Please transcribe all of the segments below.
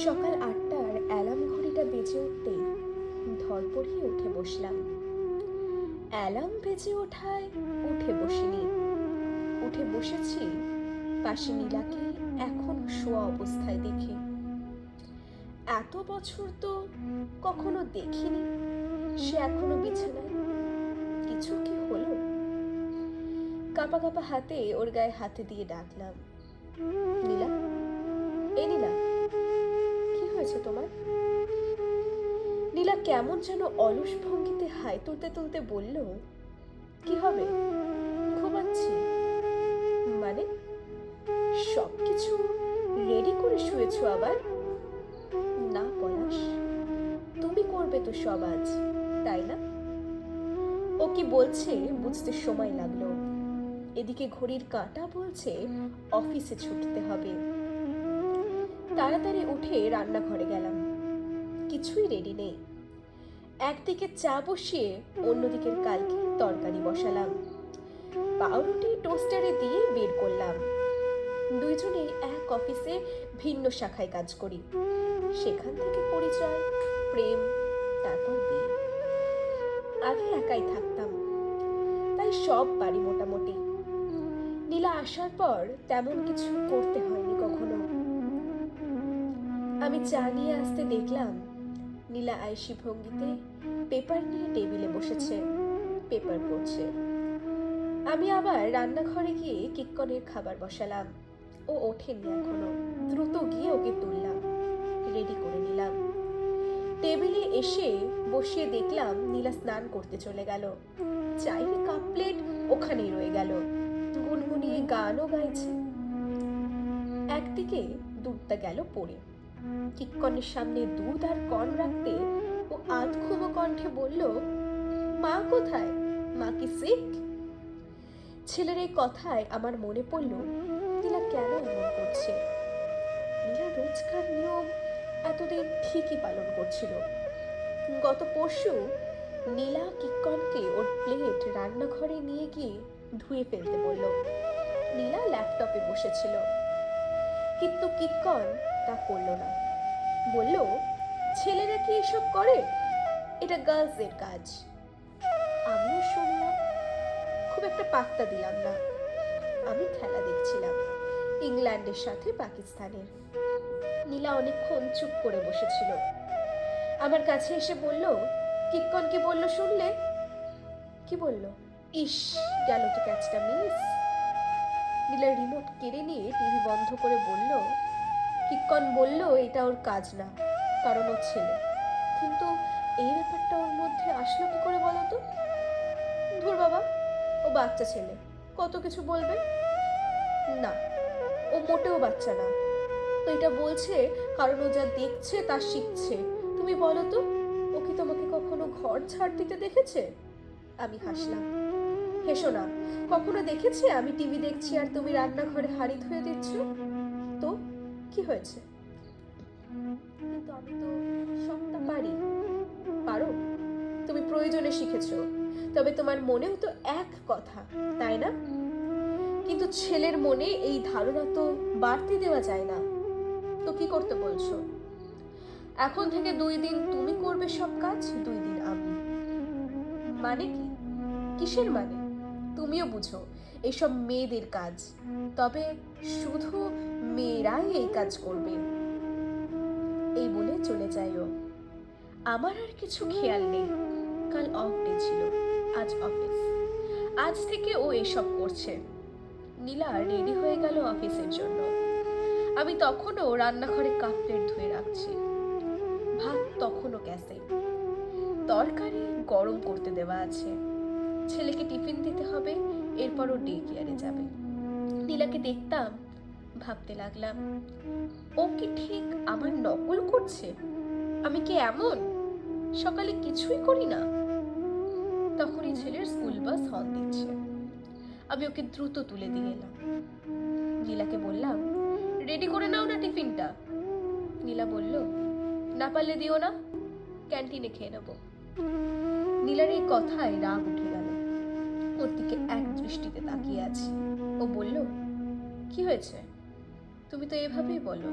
সকাল ৮টার অ্যালার্ম ঘড়িটা বেজে উঠতেই ধরপড়িয়ে উঠে বসলাম। অ্যালার্ম বেজে ওঠায় উঠে বসিনি, উঠে বসেছি পাশে নীলাকে এখনো শোয়া অবস্থায় দেখে। এত বছর তো কখনো দেখিনি সে এখনো বিছানায়। কিছু কি হলো? কাঁপা কাঁপা হাতে ওর গায়ে হাতে দিয়ে ডাকলাম, নীলা, এই নীলা, কি হয়েছে তোমার? নীলা কেমন যেন অলস ভঙ্গিতে হাই তুলতে তুলতে বলল, কি হবে, ঘুমাচ্ছি। মানে সবকিছু রেডি করে শুয়েছো আবার? না পলাশ, তুমি করবে তো সব আজ, তাই না? ও কি বলছে বুঝতে সময় লাগলো। এদিকে ঘড়ির কাঁটা বলছে অফিসে ছুটতে হবে। তাড়াতাড়ি উঠে রান্নাঘরে গেলাম। কিছুই রেডি নেই। একদিকে চা বসিয়ে অন্যদিকের কালকে তরকারি বসালাম। পাউরুটি টোস্টারে দিয়ে বের করলাম। দুইজনেই এক অফিসে ভিন্ন শাখায় কাজ করি। সেখান থেকে পরিচয়, প্রেম, তারপর বিয়ে। আগে একাই থাকতাম, তাই সব পারি মোটামুটি। নীলা আসার পর তেমন কিছু করতে হয়নি কখনো। আমি চা নিয়ে আসতে দেখলাম নীলা আয়েশি ভঙ্গিতে পেপার নিয়ে টেবিলে বসেছে, পেপার পড়ছে। আমি আবার রান্নাঘরে গিয়ে কিক্কনের খাবার বসালাম। ও ওঠেনি এখনো। দ্রুত গিয়ে ওকে তুললাম, রেডি করে নিলাম। টেবিলে এসে বসিয়ে দেখলাম নীলা স্নান করতে চলে গেল। চায়ের কাপ প্লেট ওখানেই রয়ে গেল। গুনগুনিয়ে গানও গাইছে। একদিকে দুধটা গেল পড়ে। কিক্কনের সামনে দুধ আর কর্ন রাখতে ও আধখুমো কণ্ঠে বলল, মা কোথায়? মা কি সিক? ছেলের এই কথায় আমার মনে পড়ল নীলা কেন এমন করছে। নীলা রোজকার নিয়ম এতদিন ঠিকই পালন করছিল। গত পরশু নীলা কিক্কনকে ওর প্লেট রান্নাঘরে নিয়ে গিয়ে ধুয়ে ফেলতে বলল। নীলা ল্যাপটপে বসেছিল, কিন্তু কিক্কন তা করল না। বলল, ছেলেরা কি এসব করে? এটা গার্লসদের কাজ। আমিও শুনলাম, খুব একটা পাত্তা দিলাম না। আমি খেলা দেখছিলাম, ইংল্যান্ডের সাথে পাকিস্তানের। নীলা অনেকক্ষণ চুপ করে বসেছিল। আমার কাছে এসে বলল, কিক্কন কি বলল শুনলে? কি বলল? ইস, গেল তো ক্যাচটা মিস। নীলা রিমোট কেড়ে নিয়ে টিভি বন্ধ করে বলল, কিক্কন বলল এটা ওর কাজ না, কারণ ও ছেলে। কিন্তু এই ব্যাপারটা ওর মধ্যে আসলো কি করে বলো তো? ধুর বাবা, ও বাচ্চা ছেলে, কত কিছু বলবে। না, ও মোটেও বাচ্চা না। তো এটা বলছে কারণ ও যা দেখছে তা শিখছে। তুমি বলো তো, ও কি তোমাকে কখনো ঘর ঝাড় দিতে দেখেছে? আমি হাসলাম। হেসো না, কখনো দেখেছে আমি টিভি দেখছি আর তুমি রান্নাঘরে হাঁড়ি ধুয়ে দিচ্ছ? তো কি হয়েছে? কিন্তু আমি তো সবটা পারি। পারো? তুমি প্রয়োজনে শিখেছো, তবে তোমার মনেও তো এক কথা, তাই না? কিন্তু ছেলের মনে এই ধারণা তো বাড়তে দেওয়া যায় না। তো কি করতে বলছো? এখন থেকে 2 দিন তুমি করবে সব কাজ, 2 দিন আমি। মানে কি? কিসের মানে? তুমিও বুঝো এসব মেয়েদের কাজ, তবে শুধু মেয়েরাই এই কাজ করবে। এই বলে চলে যায় ও। আমার আর কিছু খেয়াল নেই। কাল অফ ডে ছিল, আজ অফিস। আজ থেকে ও এসব করছে। নীলা রেডি হয়ে গেল অফিসের জন্য। আমি তখনও রান্নাঘরে কাপ প্লেট ধুয়ে রাখছি। ভাত তখনও গ্যাসে, তরকারি গরম করতে দেওয়া আছে। ছেলেকে টিফিন দিতে হবে, এরপর ও ডে কেয়ারে যাবে। নীলাকে দেখতাম, ভাবতে লাগলাম, ও কি ঠিক আমার নকল করছে? আমি কি এমন সকালে কিছুই করি না? তখনই ছেলের স্কুল বাস হর্ন দিচ্ছে। আমি ওকে দ্রুত তুলে দিয়ে এলাম। নীলাকে বললাম, রেডি করে নাও না টিফিনটা। নীলা বলল, না পারলে দিও না, ক্যান্টিনে খেয়ে নেবো। নীলার এই কথায় রাগ উঠে গেল। ওর দিকে এক দৃষ্টিতে তাকিয়ে আছি। ও বলল, কি হয়েছে? তুমি তো এভাবেই বলো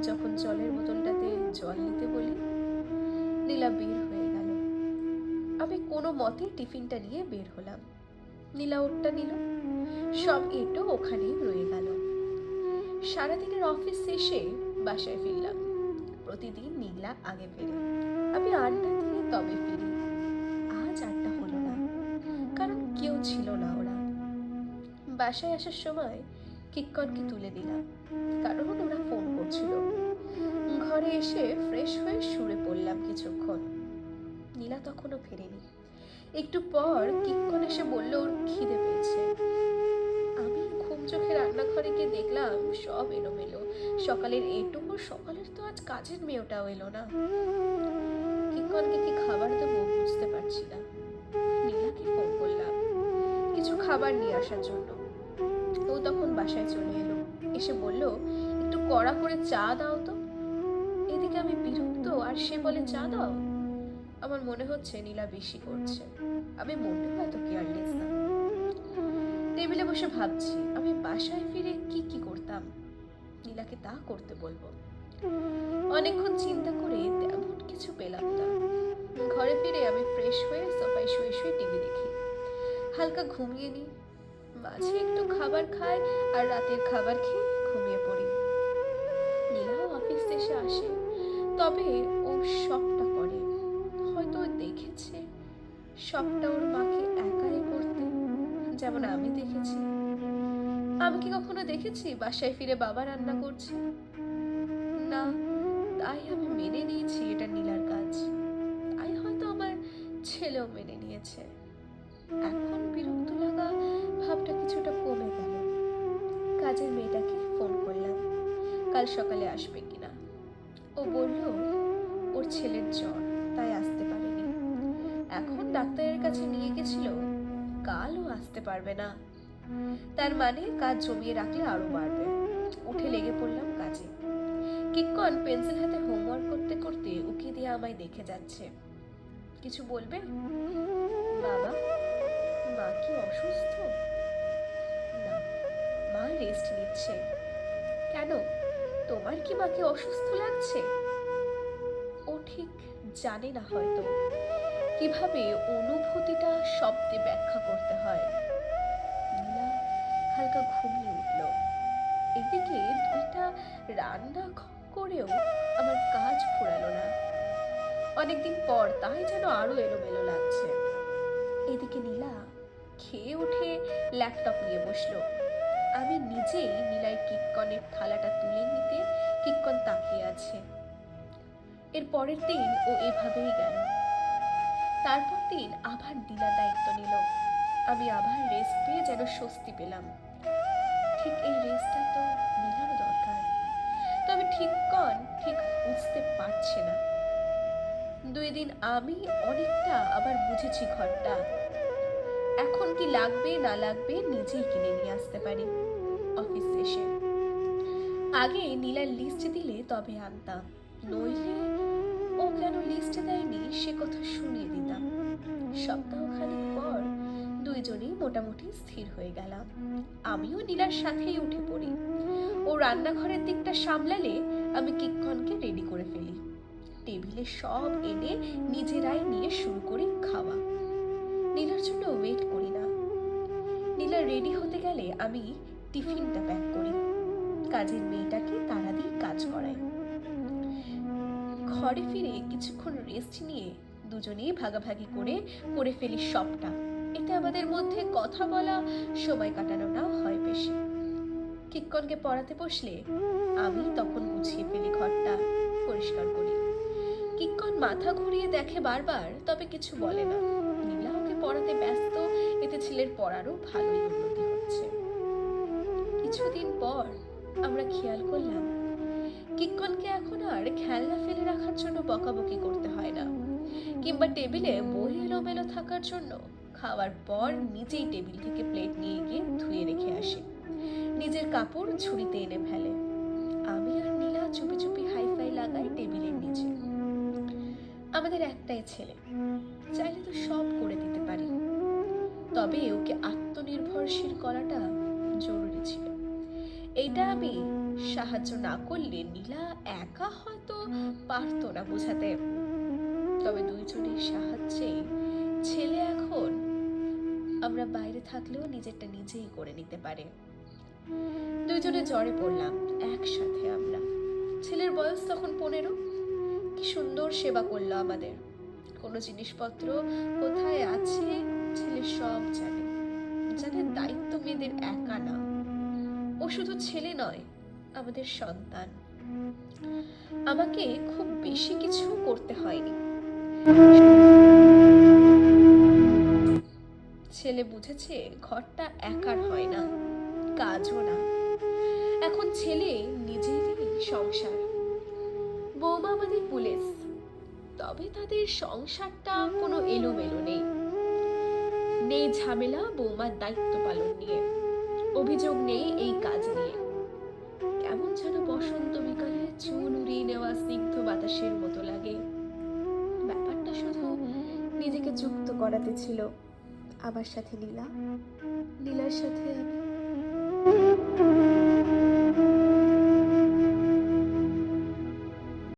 যখন জলের বোতলটাতে জল নিতে বলি। নীলা বের হয়ে গেল। আমি কোনো মতে টিফিনটা নিয়ে বের হলাম। নীলা ওরটা নিল। সব এটো ওখানেই রয়ে গেল। সারাদিনের অফিস শেষে বাসায় ফিরলাম। প্রতিদিন নীলা আগে ফেরে, আমি আড্ডা দিয়ে তবে ফিরি। আজ আড্ডা হলো না, কারণ কেউ ছিল না। ওরা বাসায় আসার সময় কিক্করকে তুলে দিলাম, কারণ ওরা ফোন করছিল। ঘরে এসে ফ্রেশ হয়ে শুয়ে পড়লাম কিছুক্ষণ। নীলা তখনও ফেরেনি। একটু পর কিক্কর এসে বলল ওর খিদে পেয়েছে। আমি ঘুম চোখে রান্নাঘরে গিয়ে দেখলাম সব এলোমেলো। সকালের এটুকু, সকালের তো আজ কাজের মেয়েটাও এলো না। কিক্করকে কি খাবার দেবো বুঝতে পারছি না। নীলাকে ফোন করলাম কিছু খাবার নিয়ে আসার জন্য। ও তখন বাসায় চলে এলো। এসে বলল একটু কড়া করে চা দাও তো। এদিকে আমি বিরক্ত, আর সে বলে চা দাও। আমার মনে হচ্ছে নীলা বেশি করছে। আমি মোটেও এত কেয়ারলেস না। টেবিলে বসে ভাবছি আমি বাসায় ফিরে কি কি করতাম। নীলাকে তা করতে বলবো। অনেকক্ষণ চিন্তা করে তেমন কিছু পেলাম না। ঘরে ফিরে আমি ফ্রেশ হয়ে সোফায় শুয়ে শুয়ে টিভি দেখি। হালকা ঘুমিয়ে নিই। মাঝে একটু খাবার খাই, আর রাতের খাবার খেয়ে ঘুমিয়ে পড়ি। নীলাও অফিস শেষে আসে, তবে ও সবটা করে। হয়তো দেখেছে সবটা ওর মাকে একাই করতে, যেমন আমি দেখেছি। আমি কি কখনো দেখেছি বাসায় ফিরে বাবা রান্না করছে? না। তাই আমি মেনে নিয়েছি এটা নীলার কাজ। তাই হয়তো আমার ছেলেও মেনে নিয়েছে। এখন বিরক্ত লাগা ভাবটা কিছুটা কমে গেল। কাজের মেয়েটাকে ফোন করলাম কাল সকালে আসবে কিনা। ও বলল ওর ছেলের জ্বর, তাই আসতে পারেনি। এখন ডাক্তারের কাছে নিয়ে গেছিল, কালও আসতে পারবে না। তার মানে কাজ জমিয়ে রাখলে আরো বাড়বে। উঠে লেগে পড়লাম কাজে। কিক্কন পেন্সিল হাতে হোমওয়ার্ক করতে করতে উকি দিয়ে আমায় দেখে যাচ্ছে। কিছু বলবে? বাবা, মা কি অসুস্থ? না, মা রেস্ট নিচ্ছে। কেন, তোমার কি মাকে অসুস্থ লাগছে? ও ঠিক জানে না হয়তো কিভাবে অনুভূতিটা শব্দে ব্যাখ্যা করতে হয়। নীলা হালকা ঘুমিয়ে উঠল। এদিকে দুইটা রান্না করেও আমার কাজ ফুরালো না। অনেকদিন পর, তাই যেন আরো এলোমেলো লাগছে। এদিকে নীলা খেয়ে উঠে ল্যাপটপ নিয়ে বসলো। আমি নিজেই নীলায় কিক্কনের থালাটা তুলে নিতে কিক্কন তাকিয়ে আছে। এর পরের দিন ও এভাবেই গেল। তারপর দিন আবার নীলা দায়িত্ব নিল। আমি আবার রেস্ট পেয়ে যেন স্বস্তি পেলাম। ঠিক এই রেস্টটা তো নীলারও দরকার, তবে ঠিক বুঝতে পারছে না। 2 দিন আমি অনেকটা আবার বুঝেছি ঘরটা। এখন কি লাগবে না লাগবে নিজেই কিনে নিয়ে আসতে পারি। অফিস শেষে আগে নীলার লিস্ট দিলে তবে আনতাম, নইলে ও কেন লিস্ট দেয়নি সে কথা শুনিয়ে দিতাম। সপ্তাহখানেক পর দুইজনেই মোটামুটি স্থির হয়ে গেলাম। আমিও নীলার সাথেই উঠে পড়ি। ও রান্নাঘরের দিকটা সামলালে আমি কিক্কনকে রেডি করে ফেলি। টেবিলে সব এনে নিজেরাই নিয়ে শুরু করি খাওয়া। নীলার জন্য ওয়েট করি না। নীলা রেডি হতে গেলে আমি টিফিনটা প্যাক করি। কাজের মেয়েটাকে তাড়া দিয়ে কাজ করাই। ঘরে ফিরে কিছুক্ষণ রেস্ট নিয়ে দুজনেই ভাগাভাগি করে ফেলি সবটা। এতে আমাদের মধ্যে কথা বলা, সময় কাটানোটাও হয় বেশি। কিক্কনকে পড়াতে বসলে আমি তখন গুছিয়ে ফেলি ঘরটা, পরিষ্কার করি। কিক্কন মাথা ঘুরিয়ে দেখে বারবার, তবে কিছু বলে না। নীলা ওকে পড়াতে ব্যস্ত, এতে ছেলের পড়ারও ভালোই উন্নতি হচ্ছে। কিছুদিন পর আমরা খেয়াল করলাম কিক্কনকে এখন আর খেলনা ফেলে রাখার জন্য বকাবকি করতে হয় না, কিংবা টেবিলে বই এলোমেলো থাকার জন্য খাওয়ার পর নিজেই টেবিল থেকে প্লেট নিয়ে গিয়ে ধুয়ে রেখে আসে। নিজের কাপড় ঝুড়িতে এনে ফেলে। আমি আর নীলা চুপি চুপি হাইফাই লাগাই টেবিলের নিচে। আমাদের একটাই ছেলে, চাইলে তো সব করে দিতে পারি, তবে ওকে আত্মনির্ভরশীল করাটা জরুরি ছিল। এইটা আমি সাহায্য না করলে নীলা একা হয়তো পারতো না বোঝাতে। তবে দুইজনের সাহায্যে ছেলে এখন আমরা বাইরে থাকলেও নিজেরটা নিজেই করে নিতে পারে। দুইজনে জ্বরে পড়লাম একসাথে আমরা। ছেলের বয়স তখন 15। কি সুন্দর সেবা করলো আমাদের। কোনো জিনিসপত্র কোথায় আছে ছেলে সব জানে। জানে দায়িত্ব মেয়েদের একা না। ও শুধু ছেলে নয়, আমাদের সন্তান। আমাকে খুব বেশি কিছু করতে হয়নি। ছেলে বুঝেছে ঘরটা একার হয় না, কাজও না। এখন ছেলে নিজেরই সংসার। বৌমা আমাদের পুলিশ, তবে তাদের সংসারটা কোনো এলোমেলো নেই। নেই ঝামেলা বৌমার দায়িত্ব পালন নিয়ে, অভিযোগ নেই এই কাজ নিয়ে। কেমন যেন বসন্ত বিকালে চুল উড়িয়ে নেওয়া স্নিগ্ধ বাতাসের মতো লাগে। ব্যাপারটা শুধু নিজেকে যুক্ত করাতে ছিল আমার সাথে নীলা, নীলার সাথে আমি।